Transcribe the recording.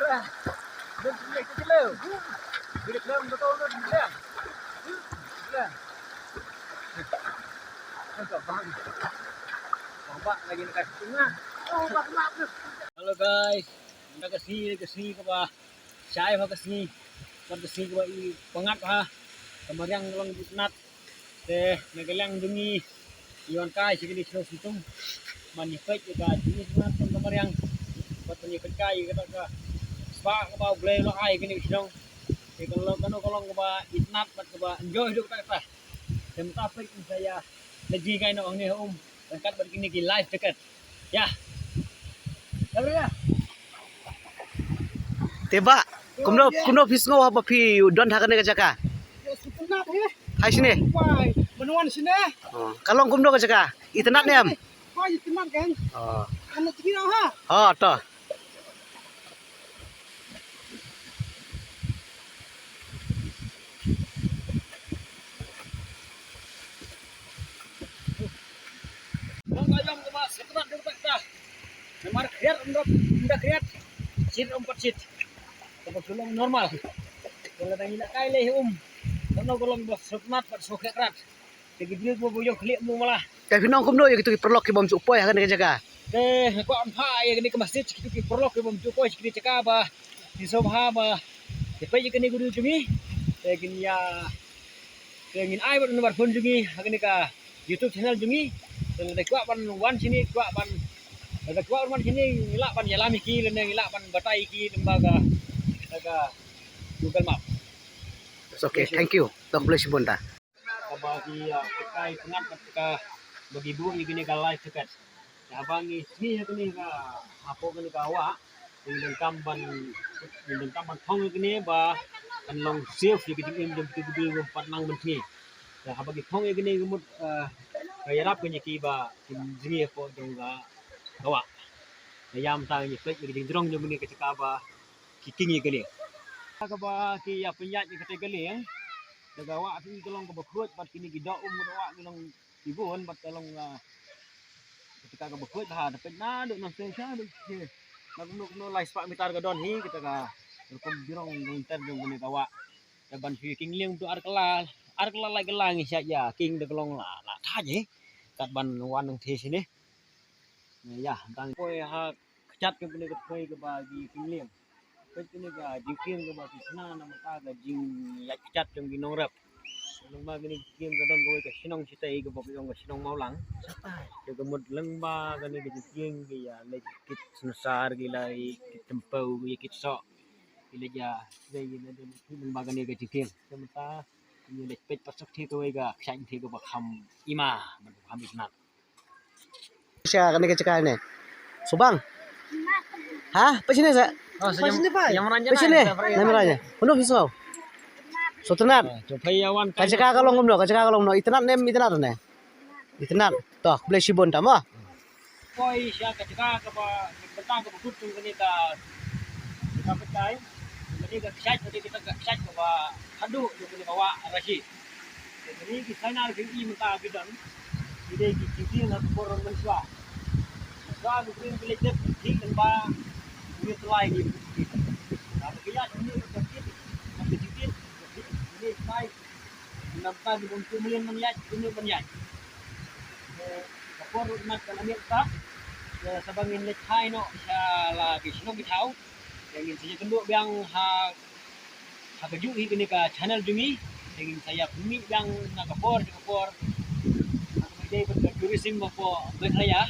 Halo guys, kita ke sini ke bawah. Saya ke sini ke bawah pengat ha. Kemarin long bisnat. Nagalang dungi iwan kai segini terus hitung. Manifest juga jenis bisnat kemarin. Buat manifest kai kita ke spa ke bawah boleh lo ai gini sedang. Kalau ke bawah bisnat ke bawah enjoy hidup kita. Dan tapi saya lagi kai no ni dekat begini di live dekat. Ya. Ya. Teba, kumno fisngo apa pi don hakan ke jaka. Hai sini. Menuan sini. Kalong kumno ke jaka. Itenat niam. Wah, itenat kan. Oh. Anak tinggi ha. Oh, toh. Ayam ke mas, setelah kita. Nomor kreat udah kreat. Sit 4 sit. Kebetulan normal. Kalau tadi nak kai leh kalau bos semat pat sokek rat. Jadi gua boyo klik mu malah. Kay pinong kumno yung itu perlok ke bom supoy hakan ke jaka. Ko ampa ya gini ke masjid ki perlok ke bom supoy ki caka ba. Di sobha ba. Depai kini guru jungi. Gini ya. Ngin ai ba nomor phone jungi hakan ka YouTube channel jungi. Dan ada kuat ban wan sini kuat ban ada kuat ban sini ngilak ban jalami ki dan ngilak ban batai ki lembaga Google Map. Okay, thank you. Tok boleh sibunta. Bagi kai pengat ketika bagi buang gini ka live dekat. Ya bangi sini ni ka apo ni ka wa dengan kamban thong gini ba kan long safe gitu im jam 7 4 nang mentni. Ya bagi thong gini gumut kaya rap punya ki ba jingi ko dong ga kawa. Yam tang ni plek gitu drong jom ni ketika ba kikingi gini. Ka ba ki ya punya ni ketika gini. Dagawa api tolong ke bekut bat kini gida doa tolong ibun bat tolong ketika ke bekut ha dapat na duk nang sensya duk no lai spak mitar gadon hi kita ka rukum birong ngunter dong gini kawa daban king liang tu arkela lai gelang saja king de kelong la tha je kat ban wan nang the sini ya tang koi ha kecat ke gini ke bagi king liang ini ga jingking ke bagi sana nama ta ga jing ya cat jong ginong rap lengba gini jing ga don go ke sinong sitai ke bagi ong sinong maulang ke gemut lengba ga ni jing ge ya le kit sensar ge lai kit tempau ge kit sok ile ja ge ni lengba ga ni ge jingking semata ni le pet pasok thi ko ga khain thi ko ba kham ima man kham isnat Siya kan ke jaka ni. Subang. Hah? Pa sini sa? Oh, sini Pak. Yang meranjang. Pa sini. Namanya. Kuno fisngo. So tenat. Cobayawan Kajaka kalong kumno, kajaka kalong no. Itenat nem itenat ne. Itenat. Toh boleh sibun ta mo. Koi siya kajaka ka ba betang ka bututung gani ka petai. Jadi ka kisah kita kisah ka ba hadu yung gani kawa rashi. Jadi kisah na ring i menta bidan. Ide ki na poron manswa. Sa bikin bilet tik ba ini selai ni. Tapi kaya ini sedikit ini sai nampak di bungkus million meniat ini meniat. Kapor mat kan ambil tak sabangin lechai no salah kisno bitau yang ingin saya kenduk yang ha keju ini ke channel jungi ingin saya bumi yang nak kapor aku ide berturism apa berlaya